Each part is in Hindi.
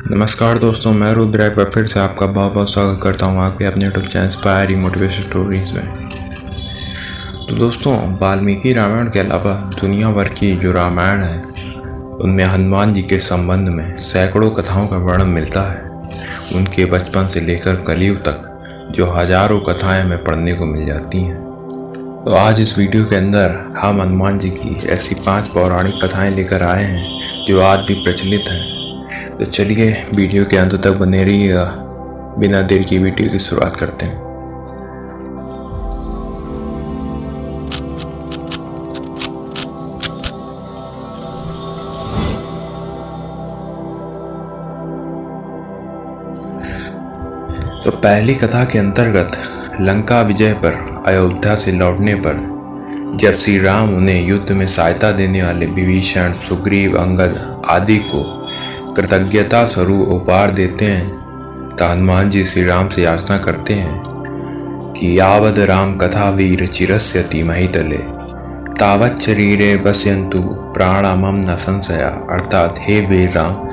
नमस्कार दोस्तों, मैं रुद्र एक बार फिर से आपका बहुत बहुत स्वागत करता हूँ आपके अपने YouTube channel inspiring motivation stories में। तो दोस्तों, वाल्मीकि रामायण के अलावा दुनिया भर की जो रामायण है उनमें हनुमान जी के संबंध में सैकड़ों कथाओं का वर्णन मिलता है। उनके बचपन से लेकर कलयुग तक जो हजारों कथाएं हमें पढ़ने को मिल जाती हैं। तो आज इस वीडियो के अंदर हम हनुमान जी की ऐसी 5 पौराणिक कथाएं लेकर आए हैं जो आज भी प्रचलित हैं। तो चलिए वीडियो के अंत तक बने रहिएगा। बिना देर की वीडियो की शुरुआत करते हैं। तो पहली कथा के अंतर्गत लंका विजय पर अयोध्या से लौटने पर जब श्री राम उन्हें युद्ध में सहायता देने वाले विभीषण, सुग्रीव, अंगद आदि को कृतज्ञता स्वरूप उपहार देते हैं तो हनुमान जी श्री राम से याचना करते हैं कि यावद राम कथा वीर चिरस्यति महितले तावत् शरीरे बस्यन्तु प्राणमम न संशया। अर्थात हे वीर राम,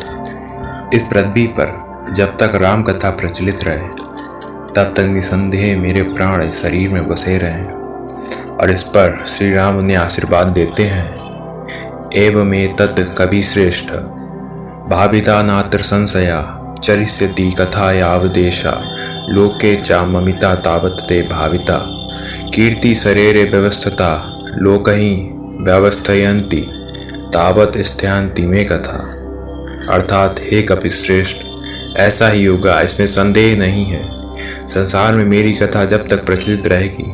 इस पृथ्वी पर जब तक राम कथा प्रचलित रहे तब तक निसंदेह मेरे प्राण इस शरीर में बसे रहें। और इस पर श्री राम उन्हें आशीर्वाद देते हैं एवमेतत् कवि श्रेष्ठ भाविता नात्र संशया चरिष्यति कथा यावदेशा लोके चा ममिता तावत् ते भाविता कीर्ति शरीरे व्यवस्थता लोकहि व्यवस्थयन्ति तावत् स्थियन्ति मे कथा। अर्थात हे कपिश्रेष्ठ, ऐसा ही होगा, इसमें संदेह नहीं है। संसार में मेरी कथा जब तक प्रचलित रहेगी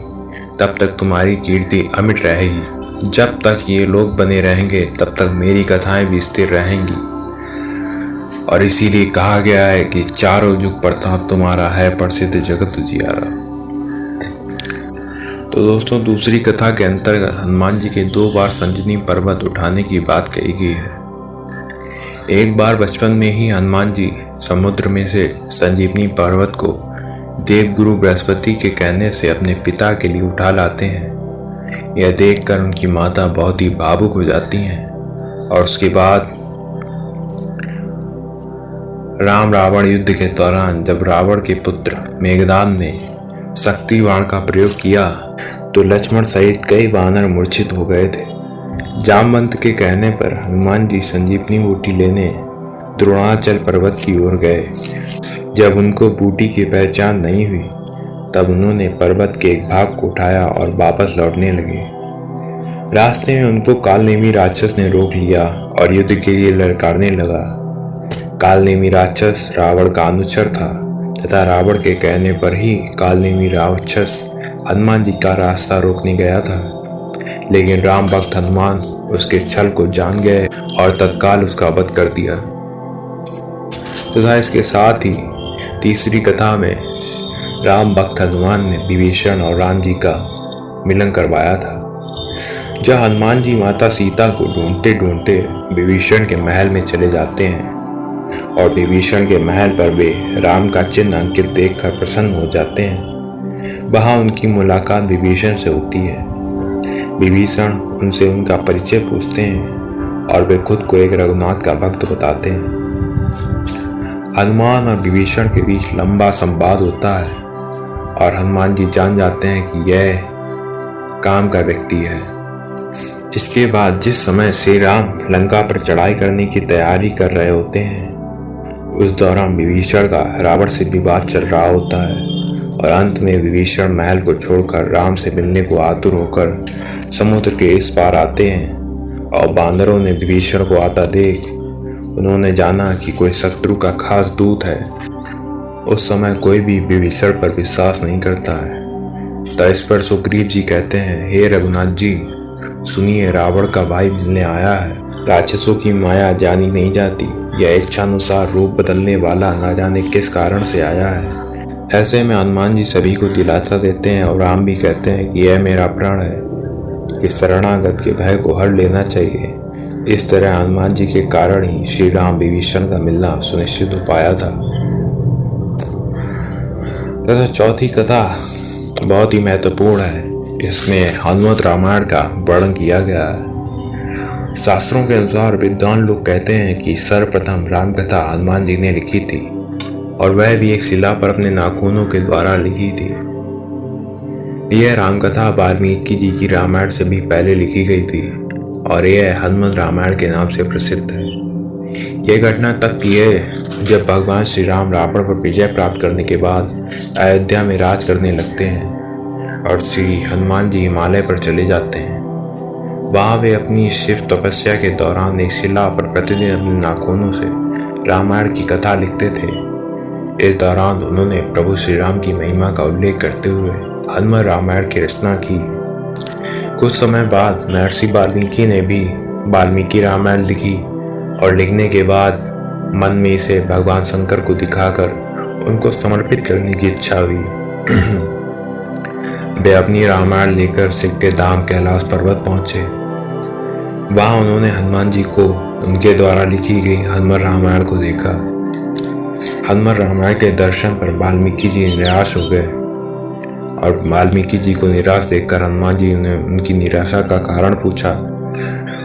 तब तक तुम्हारी कीर्ति अमिट रहेगी। जब तक ये लोग बने रहेंगे तब तक मेरी कथाएं भी स्थिर रहेंगी। और इसीलिए कहा गया है कि चारों युग प्रताप तुम्हारा है प्रसिद्ध जगत उजियारा। तो दोस्तों, दूसरी कथा के अंतर्गत हनुमान जी के 2 बार संजीवनी पर्वत उठाने की बात कही गई है। एक बार बचपन में ही हनुमान जी समुद्र में से संजीवनी पर्वत को देवगुरु बृहस्पति के कहने से अपने पिता के लिए उठा लाते हैं। यह देखकर उनकी माता बहुत ही भावुक हो जाती हैं। और उसके बाद राम रावण युद्ध के दौरान जब रावण के पुत्र मेघनाद ने शक्ति बाण का प्रयोग किया तो लक्ष्मण सहित कई वानर मूर्छित हो गए थे। जामवंत के कहने पर हनुमान जी संजीवनी बूटी लेने द्रोणाचल पर्वत की ओर गए। जब उनको बूटी की पहचान नहीं हुई तब उन्होंने पर्वत के एक भाग को उठाया और वापस लौटने लगे। रास्ते में उनको कालनेमी राक्षस ने रोक लिया और युद्ध के लिए ललकारने लगा। कालनेमी राक्षस रावण का अनुचर था तथा रावण के कहने पर ही कालनेमी राक्षस हनुमान जी का रास्ता रोकने गया था। लेकिन राम भक्त हनुमान उसके छल को जान गए और तत्काल उसका वध कर दिया। तथा इसके साथ ही तीसरी कथा में राम भक्त हनुमान ने विभीषण और राम जी का मिलन करवाया था। जब हनुमान जी माता सीता को ढूंढते ढूंढते विभीषण के महल में चले जाते हैं और विभीषण के महल पर वे राम का चिन्ह अंकित देखकर प्रसन्न हो जाते हैं। वहां उनकी मुलाकात विभीषण से होती है। विभीषण उनसे उनका परिचय पूछते हैं और वे खुद को एक रघुनाथ का भक्त बताते हैं। हनुमान और विभीषण के बीच लंबा संवाद होता है और हनुमान जी जान जाते हैं कि यह काम का व्यक्ति है। इसके बाद जिस समय श्री राम लंका पर चढ़ाई करने की तैयारी कर रहे होते हैं उस दौरान विभीषण का रावण से विवाद चल रहा होता है और अंत में विभीषण महल को छोड़कर राम से मिलने को आतुर होकर समुद्र के इस पार आते हैं। और बानरों ने विभीषण को आता देख उन्होंने जाना कि कोई शत्रु का खास दूत है। उस समय कोई भी विभीषण पर विश्वास नहीं करता है। तो इस पर सुग्रीव जी कहते हैं, हे रघुनाथ जी, सुनिए, रावण का भाई मिलने आया है। राक्षसों की माया जानी नहीं जाती। यह इच्छानुसार रूप बदलने वाला ना जाने किस कारण से आया है। ऐसे में हनुमान जी सभी को दिलासा देते हैं और राम भी कहते हैं कि यह मेरा प्राण है, इस शरणागत के भय को हर लेना चाहिए। इस तरह हनुमान जी के कारण ही श्री राम विभीषण का मिलना सुनिश्चित हो पाया था। तथा चौथी कथा बहुत ही महत्वपूर्ण है। इसमें हनुमत रामायण का वर्णन किया गया है। शास्त्रों के अनुसार विद्वान लोग कहते हैं कि सर्वप्रथम राम कथा हनुमान जी ने लिखी थी और वह भी एक शिला पर अपने नाखूनों के द्वारा लिखी थी। यह रामकथा वाल्मीकि जी की रामायण से भी पहले लिखी गई थी और यह हनुमत रामायण के नाम से प्रसिद्ध है। यह घटना तब की है जब भगवान श्री राम रावण पर विजय प्राप्त करने के बाद अयोध्या में राज करने लगते हैं और श्री हनुमान जी हिमालय पर चले जाते हैं। वहाँ वे अपनी शिव तपस्या के दौरान एक शिला पर प्रतिदिन अपने नाखूनों से रामायण की कथा लिखते थे। इस दौरान उन्होंने प्रभु श्री राम की महिमा का उल्लेख करते हुए हनुमत रामायण की रचना की। कुछ समय बाद महर्षि वाल्मीकि ने भी वाल्मीकि रामायण लिखी और लिखने के बाद मन में इसे भगवान शंकर को दिखाकर उनको समर्पित करने की इच्छा हुई। वे अपनी रामायण लेकर शिव के धाम कैलाश पर्वत पहुंचे। वहां उन्होंने हनुमान जी को उनके द्वारा लिखी गई हनुमत रामायण को देखा। हनुमत रामायण के दर्शन पर वाल्मीकि जी निराश हो गए और वाल्मीकि जी को निराश देखकर हनुमान जी ने उनकी निराशा का कारण पूछा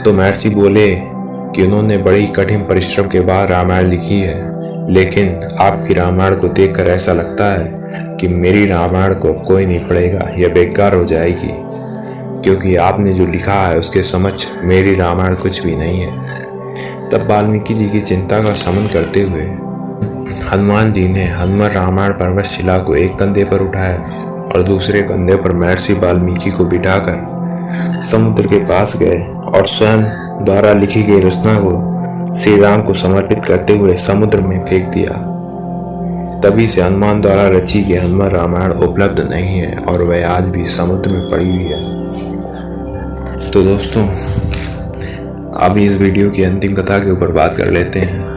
तो महर्षि बोले कि उन्होंने बड़ी कठिन परिश्रम के बाद रामायण लिखी है, लेकिन आपकी रामायण को देखकर ऐसा लगता है कि मेरी रामायण को कोई नहीं पढ़ेगा, यह बेकार हो जाएगी, क्योंकि आपने जो लिखा है उसके समक्ष मेरी रामायण कुछ भी नहीं है। तब वाल्मीकि जी की चिंता का शमन करते हुए हनुमान जी ने हनुमत रामायण पर्वत शिला को एक कंधे पर उठाया और दूसरे कंधे पर महर्षि वाल्मीकि को बिठाकर समुद्र के पास गए और स्वयं द्वारा लिखी गई रचना को श्री राम को समर्पित करते हुए समुद्र में फेंक दिया। तभी से हनुमान द्वारा रची गई हनुमत रामायण उपलब्ध नहीं है और वह आज भी समुद्र में पड़ी हुई है। तो दोस्तों, अभी इस वीडियो की अंतिम कथा के ऊपर बात कर लेते हैं।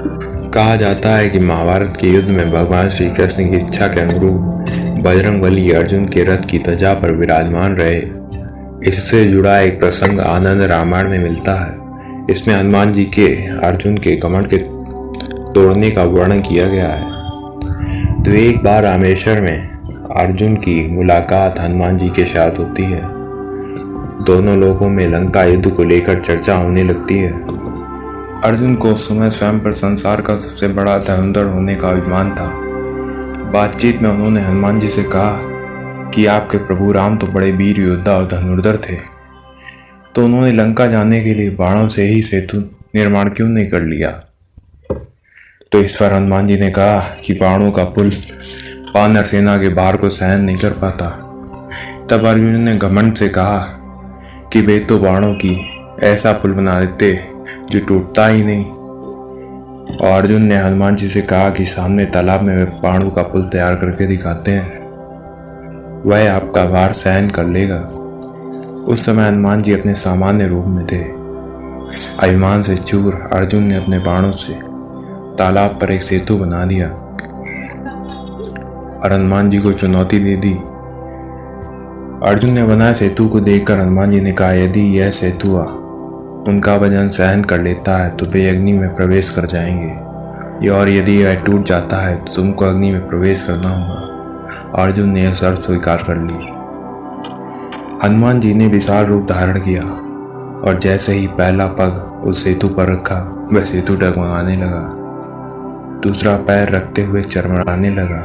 कहा जाता है कि महाभारत के युद्ध में भगवान श्री कृष्ण की इच्छा के अनुरूप बजरंगबली अर्जुन के रथ की ध्वजा पर विराजमान रहे। इससे जुड़ा एक प्रसंग आनंद रामायण में मिलता है। इसमें हनुमान जी के अर्जुन के घमंड के तोड़ने का वर्णन किया गया है। तो एक बार रामेश्वर में अर्जुन की मुलाकात हनुमान जी के साथ होती है। दोनों लोगों में लंका युद्ध को लेकर चर्चा होने लगती है। अर्जुन को उस समय स्वयं पर संसार का सबसे बड़ा धनुर्धर होने का अभिमान था। बातचीत में उन्होंने हनुमान जी से कहा कि आपके प्रभु राम तो बड़े वीर योद्धा और धनुर्धर थे, तो उन्होंने लंका जाने के लिए बाणों से ही सेतु निर्माण क्यों नहीं कर लिया। तो इस पर हनुमान जी ने कहा कि बाणों का पुल वानर सेना के भार को सहन नहीं कर पाता। तब अर्जुन ने घमंड से कहा कि वे तो बाणों की ऐसा पुल बना देते जो टूटता ही नहीं। और अर्जुन ने हनुमान जी से कहा कि सामने तालाब में वे बाणों का पुल तैयार करके दिखाते हैं, वह आपका भार सहन कर लेगा। उस समय हनुमान जी अपने सामान्य रूप में थे। अभिमान से चूर अर्जुन ने अपने बाणों से तालाब पर एक सेतु बना दिया और हनुमान जी को चुनौती दे दी। अर्जुन ने बनाए सेतु को देखकर हनुमान जी ने कहा, यदि यह सेतु उनका वजन सहन कर लेता है तो वे अग्नि में प्रवेश कर जाएंगे, और यदि यह टूट जाता है तो तुमको अग्नि में प्रवेश करना होगा। अर्जुन ने यह शर्त स्वीकार कर ली। हनुमान जी ने विशाल रूप धारण किया और जैसे ही पहला पग उस सेतु पर रखा, वह सेतु डगमगाने लगा। दूसरा पैर रखते हुए चरमराने लगा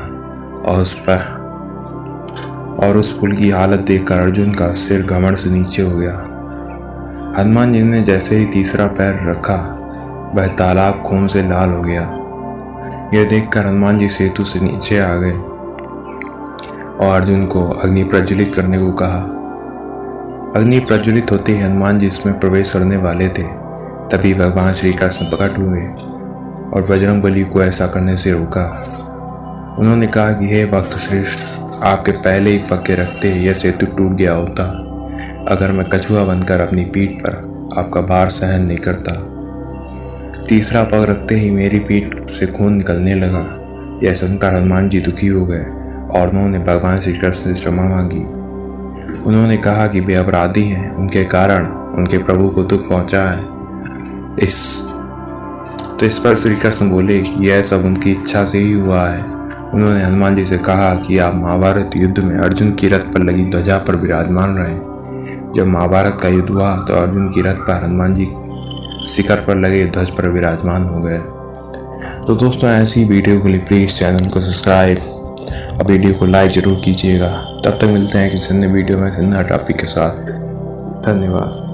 और उस पुल की हालत देखकर अर्जुन का सिर घमंड से नीचे हो गया। हनुमान जी ने जैसे ही तीसरा पैर रखा, वह तालाब खून से लाल हो गया। यह देखकर हनुमान जी सेतु से नीचे आ गए और अर्जुन को अग्नि प्रज्वलित करने को कहा। अग्नि प्रज्वलित होते ही हनुमान जी इसमें प्रवेश करने वाले थे। तभी भगवान श्री कृष्ण प्रकट हुए और बजरंगबली को ऐसा करने से रोका। उन्होंने कहा कि हे भक्त श्रेष्ठ, आपके पहले ही पग के रखते यह सेतु टूट गया होता, अगर मैं कछुआ बनकर अपनी पीठ पर आपका भार सहन नहीं करता। तीसरा पग रखते ही मेरी पीठ से खून निकलने लगा। यह सुनकर हनुमान जी दुखी हो गए और उन्होंने भगवान श्री कृष्ण से क्षमा मांगी। उन्होंने कहा कि वे अपराधी हैं, उनके कारण उनके प्रभु को दुख पहुंचा है। इस पर श्री कृष्ण बोले कि यह सब उनकी इच्छा से ही हुआ है। उन्होंने हनुमान जी से कहा कि आप महाभारत युद्ध में अर्जुन की रथ पर लगी ध्वजा पर विराजमान रहे। जब महाभारत का युद्ध हुआ तो अर्जुन की रथ पर हनुमान जी शिखर पर लगे ध्वज पर विराजमान हो गए। तो दोस्तों ऐसी वीडियो के लिए प्लीज़ चैनल को सब्सक्राइब और वीडियो को लाइक ज़रूर कीजिएगा। तब तक मिलते हैं किसी अन्य वीडियो में नया टॉपिक के साथ। धन्यवाद।